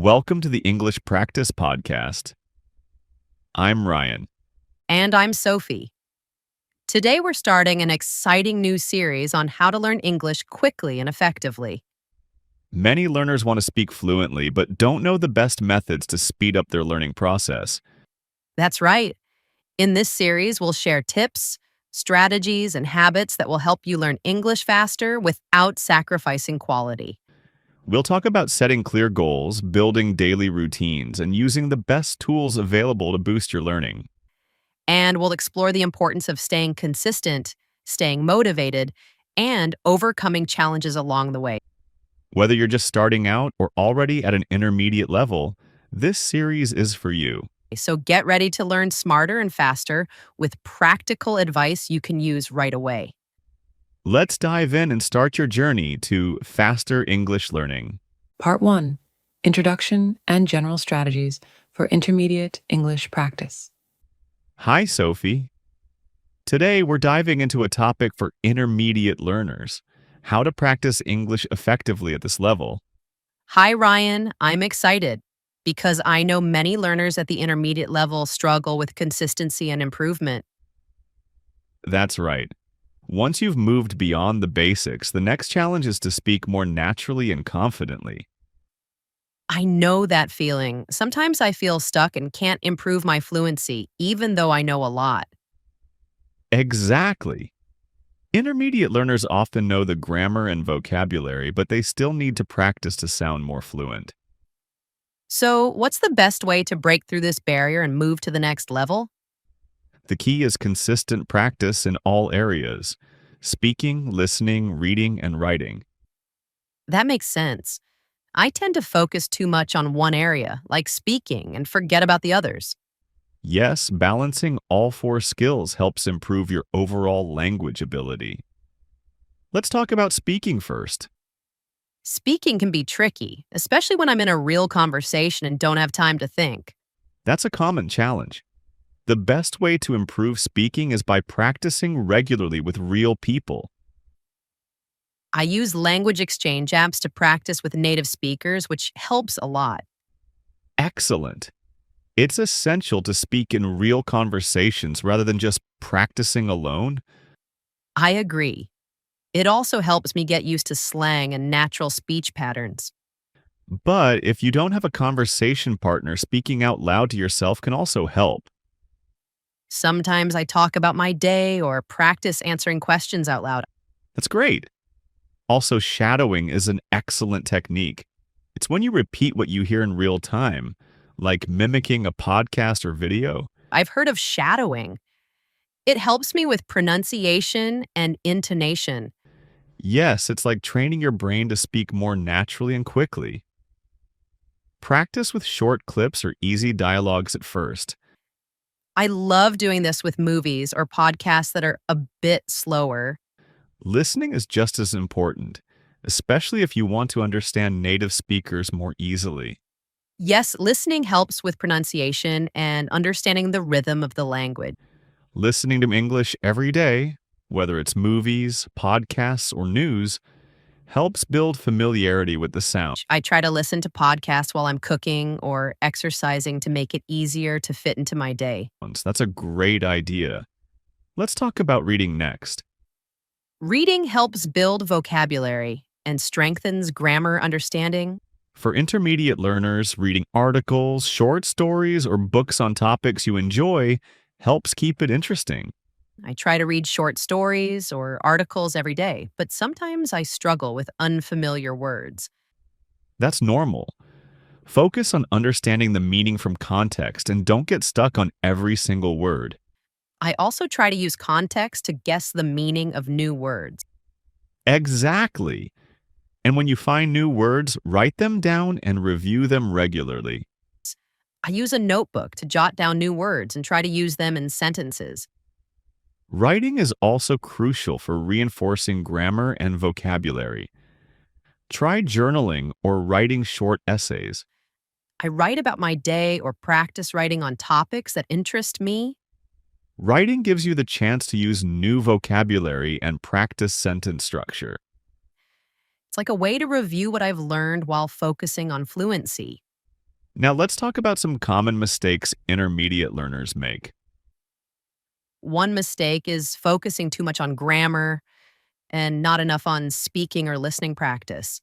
Welcome to the English Practice Podcast. I'm Ryan. And I'm Sophie. Today we're starting an exciting new series on how to learn English quickly and effectively. Many learners want to speak fluently but don't know the best methods to speed up their learning process. That's right. In this series, we'll share tips, strategies, and habits that will help you learn English faster without sacrificing quality. We'll talk about setting clear goals, building daily routines, and using the best tools available to boost your learning. And we'll explore the importance of staying consistent, staying motivated, and overcoming challenges along the way. Whether you're just starting out or already at an intermediate level, this series is for you. So get ready to learn smarter and faster with practical advice you can use right away. Let's dive in and start your journey to faster English learning. Part 1. Introduction and General Strategies for Intermediate English Practice. Hi, Sophie. Today, we're diving into a topic for intermediate learners, how to practice English effectively at this level. Hi, Ryan. I'm excited because I know many learners at the intermediate level struggle with consistency and improvement. That's right. Once you've moved beyond the basics, the next challenge is to speak more naturally and confidently. I know that feeling. Sometimes I feel stuck and can't improve my fluency, even though I know a lot. Exactly. Intermediate learners often know the grammar and vocabulary, but they still need to practice to sound more fluent. So, what's the best way to break through this barrier and move to the next level? The key is consistent practice in all areas: speaking, listening, reading, and writing. That makes sense. I tend to focus too much on one area, like speaking, and forget about the others. Yes, balancing all four skills helps improve your overall language ability. Let's talk about speaking first. Speaking can be tricky, especially when I'm in a real conversation and don't have time to think. That's a common challenge. The best way to improve speaking is by practicing regularly with real people. I use language exchange apps to practice with native speakers, which helps a lot. Excellent. It's essential to speak in real conversations rather than just practicing alone. I agree. It also helps me get used to slang and natural speech patterns. But if you don't have a conversation partner, speaking out loud to yourself can also help. Sometimes I talk about my day or practice answering questions out loud. That's great. Also, shadowing is an excellent technique. It's when you repeat what you hear in real time, like mimicking a podcast or video. I've heard of shadowing. It helps me with pronunciation and intonation. Yes, it's like training your brain to speak more naturally and quickly. Practice with short clips or easy dialogues at first. I love doing this with movies or podcasts that are a bit slower. Listening is just as important, especially if you want to understand native speakers more easily. Yes, listening helps with pronunciation and understanding the rhythm of the language. Listening to English every day, whether it's movies, podcasts, or news, helps build familiarity with the sound. I try to listen to podcasts while I'm cooking or exercising to make it easier to fit into my day. That's a great idea. Let's talk about reading next. Reading helps build vocabulary and strengthens grammar understanding. For intermediate learners, reading articles, short stories, or books on topics you enjoy helps keep it interesting. I try to read short stories or articles every day, but sometimes I struggle with unfamiliar words. That's normal. Focus on understanding the meaning from context and don't get stuck on every single word. I also try to use context to guess the meaning of new words. Exactly. And when you find new words, write them down and review them regularly. I use a notebook to jot down new words and try to use them in sentences. Writing is also crucial for reinforcing grammar and vocabulary. Try journaling or writing short essays. I write about my day or practice writing on topics that interest me. Writing gives you the chance to use new vocabulary and practice sentence structure. It's like a way to review what I've learned while focusing on fluency. Now, let's talk about some common mistakes intermediate learners make. One mistake is focusing too much on grammar and not enough on speaking or listening practice.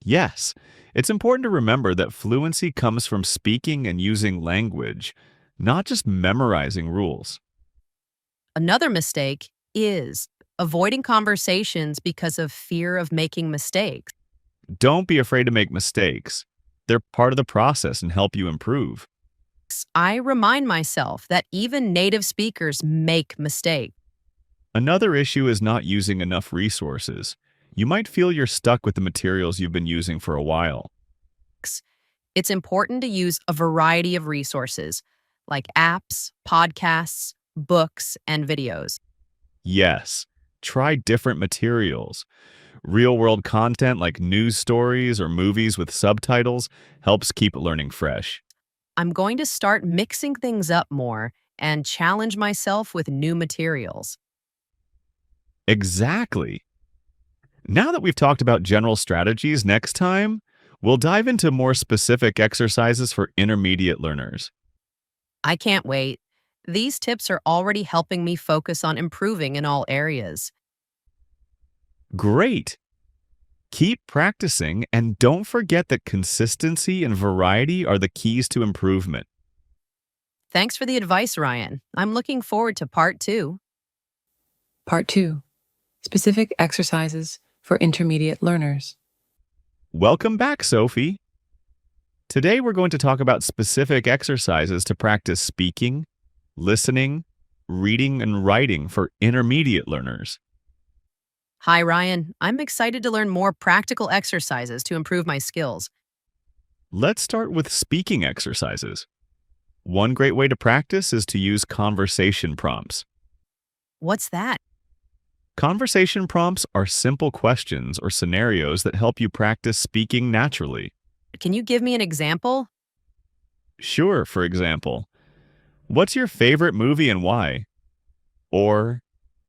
Yes, it's important to remember that fluency comes from speaking and using language, not just memorizing rules. Another mistake is avoiding conversations because of fear of making mistakes. Don't be afraid to make mistakes. They're part of the process and help you improve. I remind myself that even native speakers make mistakes. Another issue is not using enough resources. You might feel you're stuck with the materials you've been using for a while. It's important to use a variety of resources like apps, podcasts, books, and videos. Yes, try different materials. Real world content like news stories or movies with subtitles helps keep learning fresh. I'm going to start mixing things up more and challenge myself with new materials. Exactly. Now that we've talked about general strategies, next time, we'll dive into more specific exercises for intermediate learners. I can't wait. These tips are already helping me focus on improving in all areas. Great! Keep practicing and don't forget that consistency and variety are the keys to improvement. Thanks for the advice, Ryan. I'm looking forward to part 2. Part 2. Specific exercises for intermediate learners. Welcome back, Sophie. Today we're going to talk about specific exercises to practice speaking, listening, reading, and writing for intermediate learners. Hi, Ryan. I'm excited to learn more practical exercises to improve my skills. Let's start with speaking exercises. One great way to practice is to use conversation prompts. What's that? Conversation prompts are simple questions or scenarios that help you practice speaking naturally. Can you give me an example? Sure, for example, what's your favorite movie and why? Or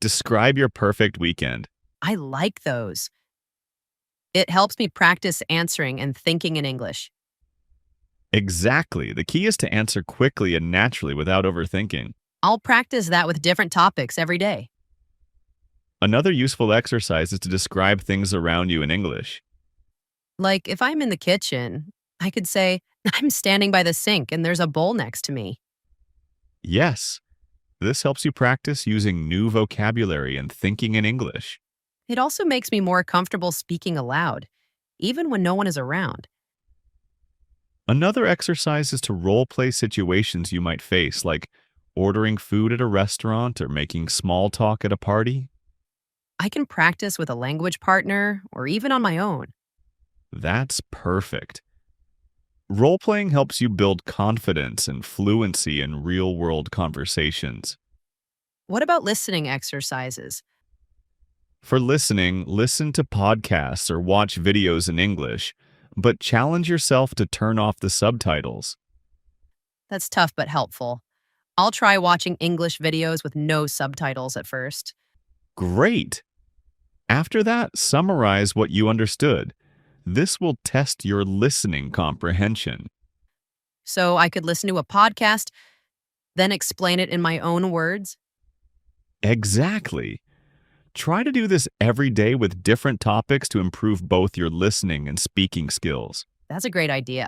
describe your perfect weekend. I like those. It helps me practice answering and thinking in English. Exactly. The key is to answer quickly and naturally without overthinking. I'll practice that with different topics every day. Another useful exercise is to describe things around you in English. Like if I'm in the kitchen, I could say, I'm standing by the sink and there's a bowl next to me. Yes, this helps you practice using new vocabulary and thinking in English. It also makes me more comfortable speaking aloud, even when no one is around. Another exercise is to role play situations you might face, like ordering food at a restaurant or making small talk at a party. I can practice with a language partner or even on my own. That's perfect. Role playing helps you build confidence and fluency in real world conversations. What about listening exercises? For listening, listen to podcasts or watch videos in English, but challenge yourself to turn off the subtitles. That's tough but helpful. I'll try watching English videos with no subtitles at first. Great! After that, summarize what you understood. This will test your listening comprehension. So I could listen to a podcast, then explain it in my own words. Exactly. Try to do this every day with different topics to improve both your listening and speaking skills. That's a great idea.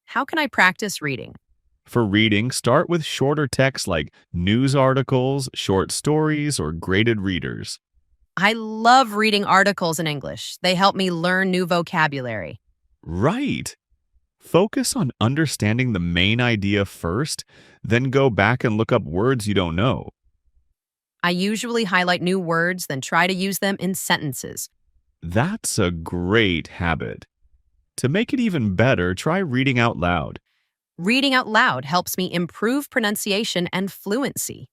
How can I practice reading? For reading, start with shorter texts like news articles, short stories, or graded readers. I love reading articles in English. They help me learn new vocabulary. Right. Focus on understanding the main idea first, then go back and look up words you don't know. I usually highlight new words, then try to use them in sentences. That's a great habit. To make it even better, try reading out loud. Reading out loud helps me improve pronunciation and fluency.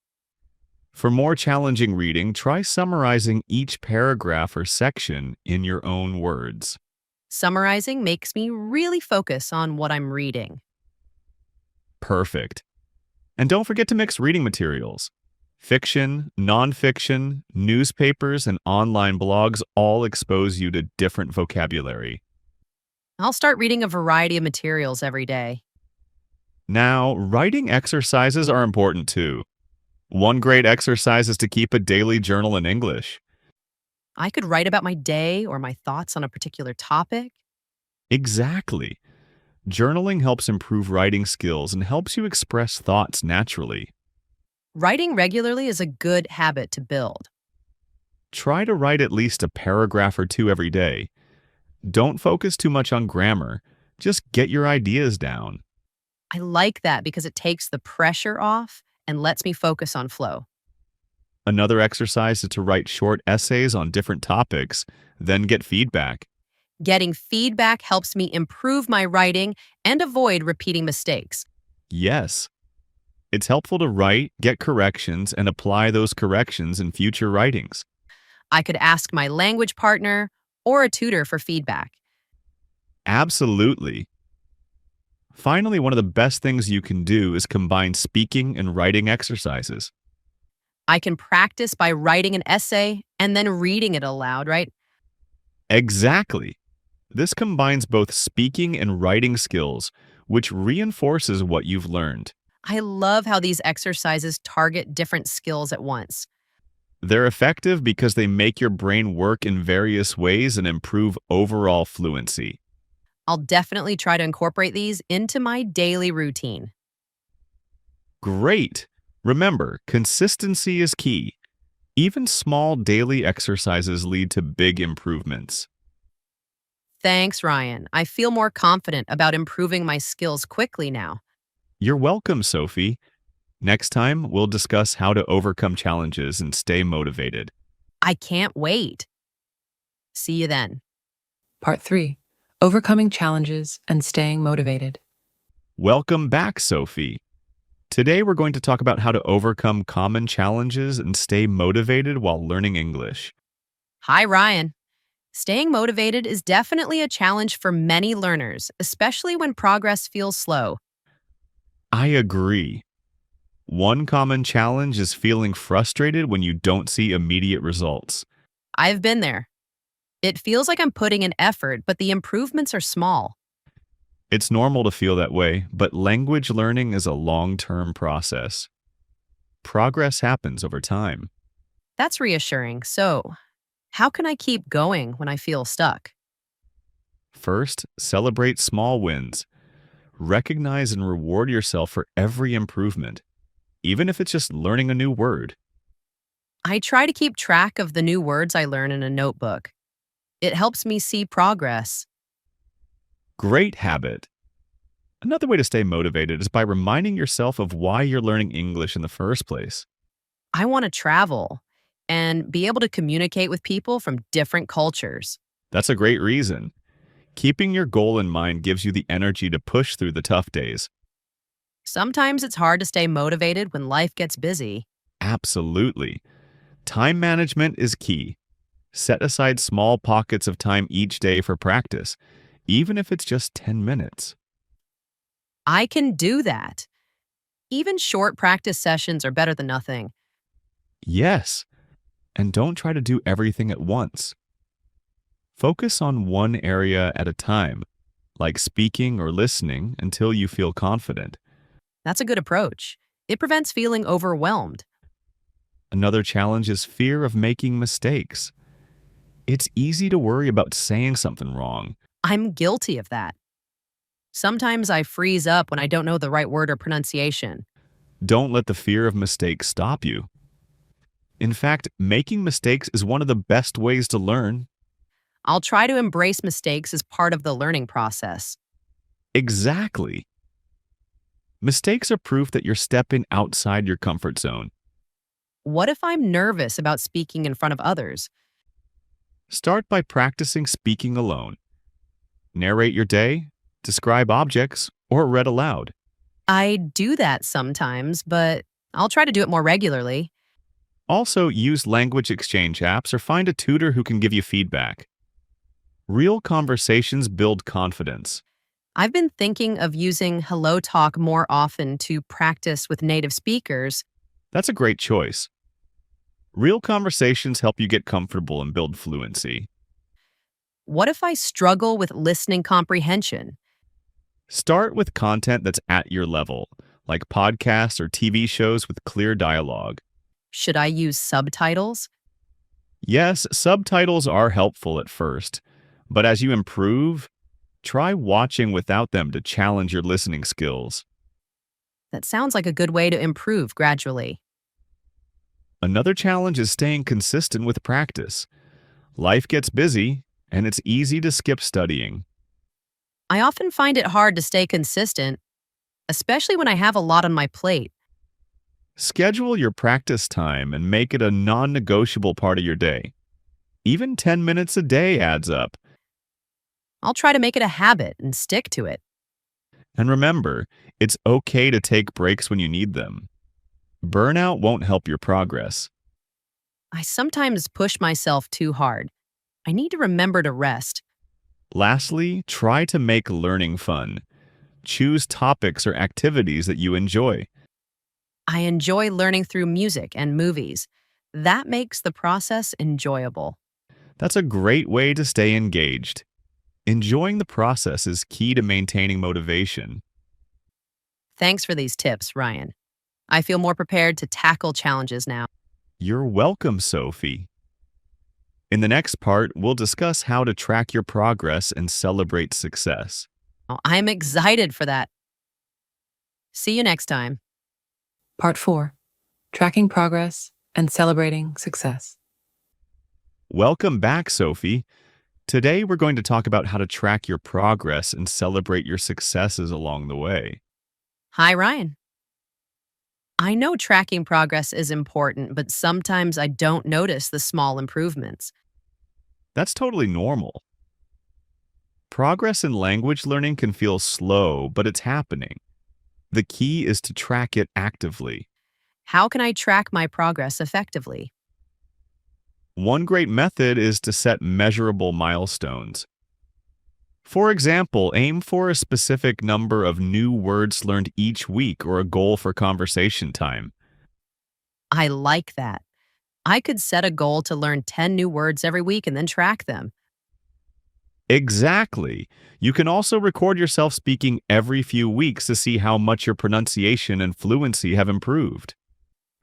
For more challenging reading, try summarizing each paragraph or section in your own words. Summarizing makes me really focus on what I'm reading. Perfect. And don't forget to mix reading materials. Fiction, nonfiction, newspapers, and online blogs all expose you to different vocabulary. I'll start reading a variety of materials every day. Now, writing exercises are important too. One great exercise is to keep a daily journal in English. I could write about my day or my thoughts on a particular topic. Exactly. Journaling helps improve writing skills and helps you express thoughts naturally. Writing regularly is a good habit to build. Try to write at least a paragraph or two every day. Don't focus too much on grammar. Just get your ideas down. I like that because it takes the pressure off and lets me focus on flow. Another exercise is to write short essays on different topics, then get feedback. Getting feedback helps me improve my writing and avoid repeating mistakes. Yes, it's helpful to write, get corrections, and apply those corrections in future writings. I could ask my language partner or a tutor for feedback. Absolutely. Finally, one of the best things you can do is combine speaking and writing exercises. I can practice by writing an essay and then reading it aloud, right? Exactly. This combines both speaking and writing skills, which reinforces what you've learned. I love how these exercises target different skills at once. They're effective because they make your brain work in various ways and improve overall fluency. I'll definitely try to incorporate these into my daily routine. Great! Remember, consistency is key. Even small daily exercises lead to big improvements. Thanks, Ryan. I feel more confident about improving my skills quickly now. You're welcome, Sophie. Next time, we'll discuss how to overcome challenges and stay motivated. I can't wait. See you then. Part 3. Overcoming challenges and staying motivated. Welcome back, Sophie. Today, we're going to talk about how to overcome common challenges and stay motivated while learning English. Hi, Ryan. Staying motivated is definitely a challenge for many learners, especially when progress feels slow. I agree. One common challenge is feeling frustrated when you don't see immediate results. I've been there. It feels like I'm putting in effort, but the improvements are small. It's normal to feel that way, but language learning is a long-term process. Progress happens over time. That's reassuring. So, how can I keep going when I feel stuck? First, celebrate small wins. Recognize and reward yourself for every improvement, even if it's just learning a new word. I try to keep track of the new words I learn in a notebook. It helps me see progress. Great habit. Another way to stay motivated is by reminding yourself of why you're learning English in the first place. I want to travel and be able to communicate with people from different cultures. That's a great reason. Keeping your goal in mind gives you the energy to push through the tough days. Sometimes it's hard to stay motivated when life gets busy. Absolutely. Time management is key. Set aside small pockets of time each day for practice, even if it's just 10 minutes. I can do that. Even short practice sessions are better than nothing. Yes, and don't try to do everything at once. Focus on one area at a time, like speaking or listening, until you feel confident. That's a good approach. It prevents feeling overwhelmed. Another challenge is fear of making mistakes. It's easy to worry about saying something wrong. I'm guilty of that. Sometimes I freeze up when I don't know the right word or pronunciation. Don't let the fear of mistakes stop you. In fact, making mistakes is one of the best ways to learn. I'll try to embrace mistakes as part of the learning process. Exactly. Mistakes are proof that you're stepping outside your comfort zone. What if I'm nervous about speaking in front of others? Start by practicing speaking alone. Narrate your day, describe objects, or read aloud. I do that sometimes, but I'll try to do it more regularly. Also, use language exchange apps or find a tutor who can give you feedback. Real conversations build confidence. I've been thinking of using Hello Talk more often to practice with native speakers. That's a great choice. Real conversations help you get comfortable and build fluency. What if I struggle with listening comprehension? Start with content that's at your level, like podcasts or TV shows with clear dialogue. Should I use subtitles? Yes, subtitles are helpful at first, but as you improve, try watching without them to challenge your listening skills. That sounds like a good way to improve gradually. Another challenge is staying consistent with practice. Life gets busy, and it's easy to skip studying. I often find it hard to stay consistent, especially when I have a lot on my plate. Schedule your practice time and make it a non negotiable part of your day. Even 10 minutes a day adds up. I'll try to make it a habit and stick to it. And remember, it's okay to take breaks when you need them. Burnout won't help your progress. I sometimes push myself too hard. I need to remember to rest. Lastly, try to make learning fun. Choose topics or activities that you enjoy. I enjoy learning through music and movies. That makes the process enjoyable. That's a great way to stay engaged. Enjoying the process is key to maintaining motivation. Thanks for these tips, Ryan. I feel more prepared to tackle challenges now. You're welcome, Sophie. In the next part, we'll discuss how to track your progress and celebrate success. I'm excited for that. See you next time. Part 4. Tracking Progress and Celebrating Success. Welcome back, Sophie. Today, we're going to talk about how to track your progress and celebrate your successes along the way. Hi, Ryan. I know tracking progress is important, but sometimes I don't notice the small improvements. That's totally normal. Progress in language learning can feel slow, but it's happening. The key is to track it actively. How can I track my progress effectively? One great method is to set measurable milestones. For example, aim for a specific number of new words learned each week or a goal for conversation time. I like that. I could set a goal to learn 10 new words every week and then track them. Exactly. You can also record yourself speaking every few weeks to see how much your pronunciation and fluency have improved.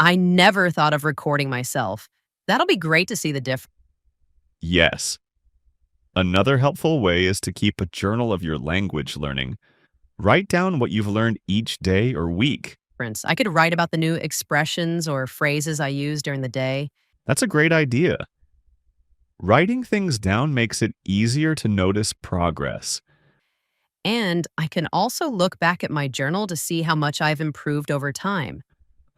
I never thought of recording myself. That'll be great to see the difference. Yes. Another helpful way is to keep a journal of your language learning. Write down what you've learned each day or week. I could write about the new expressions or phrases I use during the day. That's a great idea. Writing things down makes it easier to notice progress. And I can also look back at my journal to see how much I've improved over time.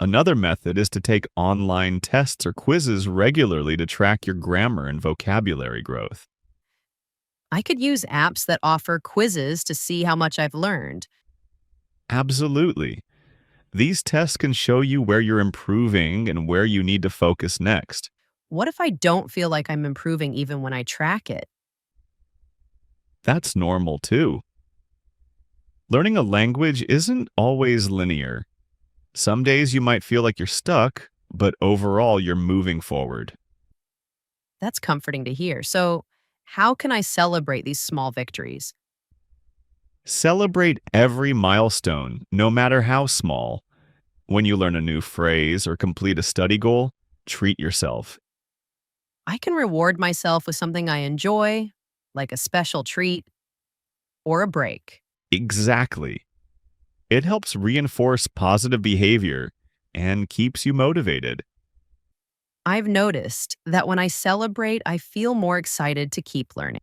Another method is to take online tests or quizzes regularly to track your grammar and vocabulary growth. I could use apps that offer quizzes to see how much I've learned. Absolutely. These tests can show you where you're improving and where you need to focus next. What if I don't feel like I'm improving even when I track it? That's normal too. Learning a language isn't always linear. Some days you might feel like you're stuck, but overall you're moving forward. That's comforting to hear. So, how can I celebrate these small victories? Celebrate every milestone, no matter how small. When you learn a new phrase or complete a study goal, treat yourself. I can reward myself with something I enjoy, like a special treat or a break. Exactly. It helps reinforce positive behavior and keeps you motivated. I've noticed that when I celebrate, I feel more excited to keep learning.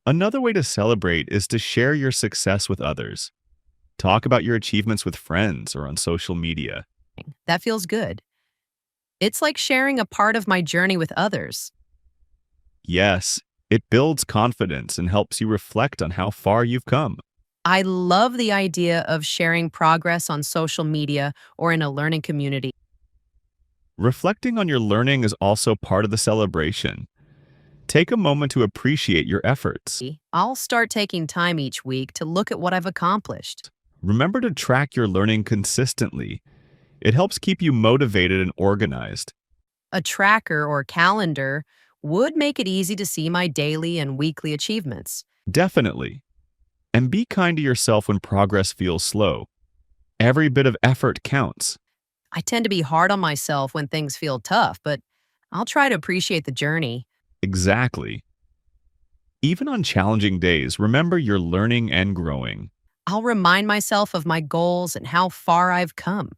Another way to celebrate is to share your success with others. Talk about your achievements with friends or on social media. That feels good. It's like sharing a part of my journey with others. Yes, it builds confidence and helps you reflect on how far you've come. I love the idea of sharing progress on social media or in a learning community. Reflecting on your learning is also part of the celebration. Take a moment to appreciate your efforts. I'll start taking time each week to look at what I've accomplished. Remember to track your learning consistently. It helps keep you motivated and organized. A tracker or calendar would make it easy to see my daily and weekly achievements. Definitely. And be kind to yourself when progress feels slow. Every bit of effort counts. I tend to be hard on myself when things feel tough, but I'll try to appreciate the journey. Exactly. Even on challenging days, remember you're learning and growing. I'll remind myself of my goals and how far I've come.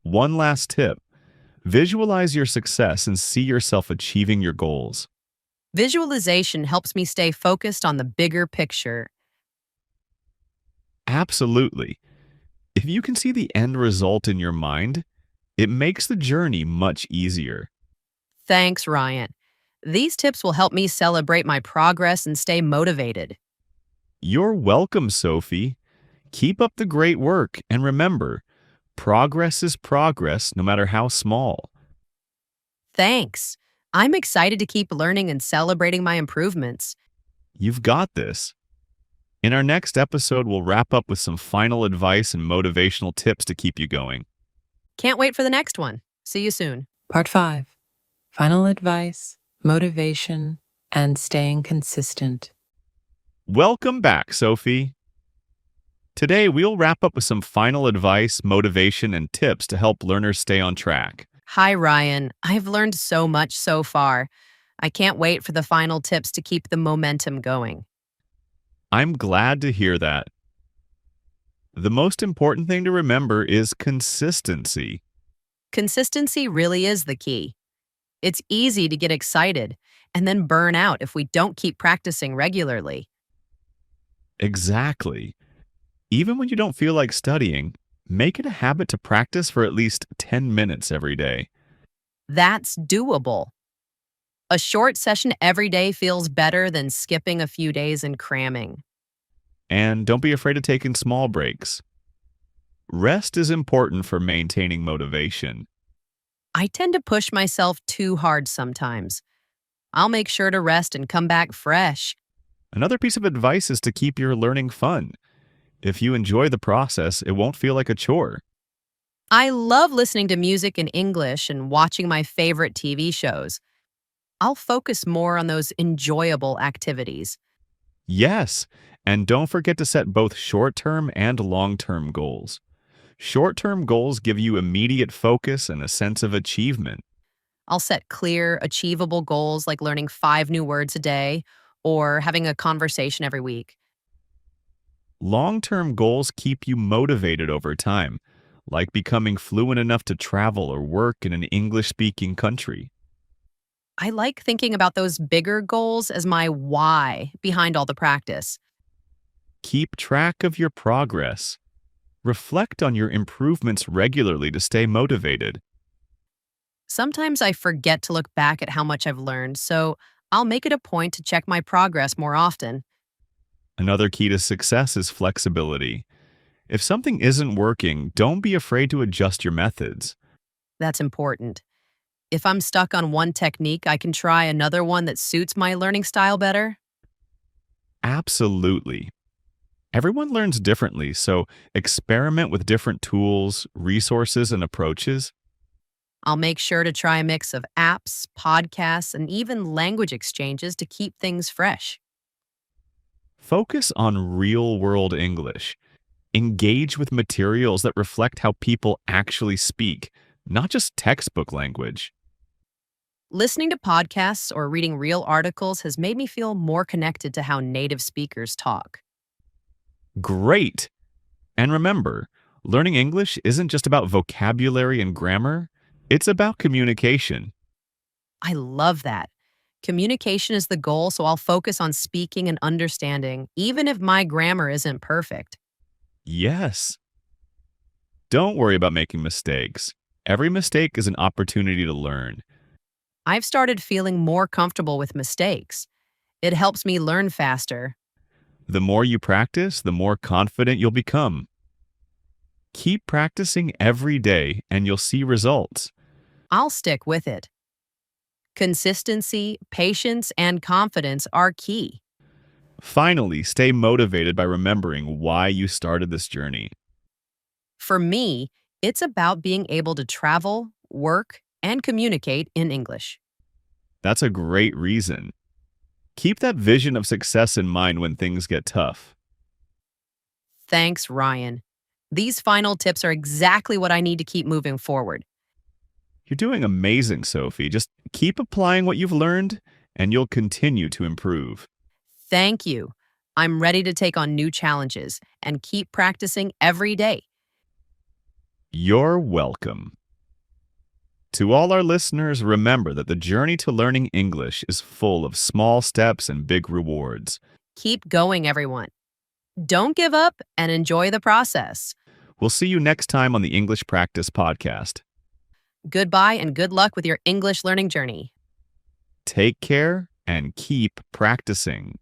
One last tip. Visualize your success and see yourself achieving your goals. Visualization helps me stay focused on the bigger picture. Absolutely. If you can see the end result in your mind, it makes the journey much easier. Thanks, Ryan. These tips will help me celebrate my progress and stay motivated. You're welcome, Sophie. Keep up the great work, and remember, progress is progress no matter how small. Thanks. I'm excited to keep learning and celebrating my improvements. You've got this. In our next episode, we'll wrap up with some final advice and motivational tips to keep you going. Can't wait for the next one. See you soon. Part 5. Final advice, motivation, and staying consistent. Welcome back, Sophie. Today, we'll wrap up with some final advice, motivation, and tips to help learners stay on track. Hi, Ryan. I've learned so much so far. I can't wait for the final tips to keep the momentum going. I'm glad to hear that. The most important thing to remember is consistency. Consistency really is the key. It's easy to get excited and then burn out if we don't keep practicing regularly. Exactly. Even when you don't feel like studying, make it a habit to practice for at least 10 minutes every day. That's doable. A short session every day feels better than skipping a few days and cramming. And don't be afraid of taking small breaks. Rest is important for maintaining motivation. I tend to push myself too hard sometimes. I'll make sure to rest and come back fresh. Another piece of advice is to keep your learning fun. If you enjoy the process, it won't feel like a chore. I love listening to music in English and watching my favorite TV shows. I'll focus more on those enjoyable activities. Yes, and don't forget to set both short-term and long-term goals. Short-term goals give you immediate focus and a sense of achievement. I'll set clear, achievable goals like learning 5 new words a day or having a conversation every week. Long-term goals keep you motivated over time, like becoming fluent enough to travel or work in an English-speaking country. I like thinking about those bigger goals as my why behind all the practice. Keep track of your progress. Reflect on your improvements regularly to stay motivated. Sometimes I forget to look back at how much I've learned, so I'll make it a point to check my progress more often. Another key to success is flexibility. If something isn't working, don't be afraid to adjust your methods. That's important. If I'm stuck on one technique, I can try another one that suits my learning style better. Absolutely. Everyone learns differently, so experiment with different tools, resources, and approaches. I'll make sure to try a mix of apps, podcasts, and even language exchanges to keep things fresh. Focus on real-world English. Engage with materials that reflect how people actually speak, not just textbook language. Listening to podcasts or reading real articles has made me feel more connected to how native speakers talk. Great! And remember, learning English isn't just about vocabulary and grammar, it's about communication. I love that. Communication is the goal, so I'll focus on speaking and understanding, even if my grammar isn't perfect. Yes. Don't worry about making mistakes. Every mistake is an opportunity to learn. I've started feeling more comfortable with mistakes. It helps me learn faster. The more you practice, the more confident you'll become. Keep practicing every day and you'll see results. I'll stick with it. Consistency, patience, and confidence are key. Finally, stay motivated by remembering why you started this journey. For me, it's about being able to travel, work, and communicate in English. That's a great reason. Keep that vision of success in mind when things get tough. Thanks, Ryan. These final tips are exactly what I need to keep moving forward. You're doing amazing, Sophie. Just keep applying what you've learned, and you'll continue to improve. Thank you. I'm ready to take on new challenges and keep practicing every day. You're welcome. To all our listeners, remember that the journey to learning English is full of small steps and big rewards. Keep going, everyone. Don't give up and enjoy the process. We'll see you next time on the English Practice Podcast. Goodbye and good luck with your English learning journey. Take care and keep practicing.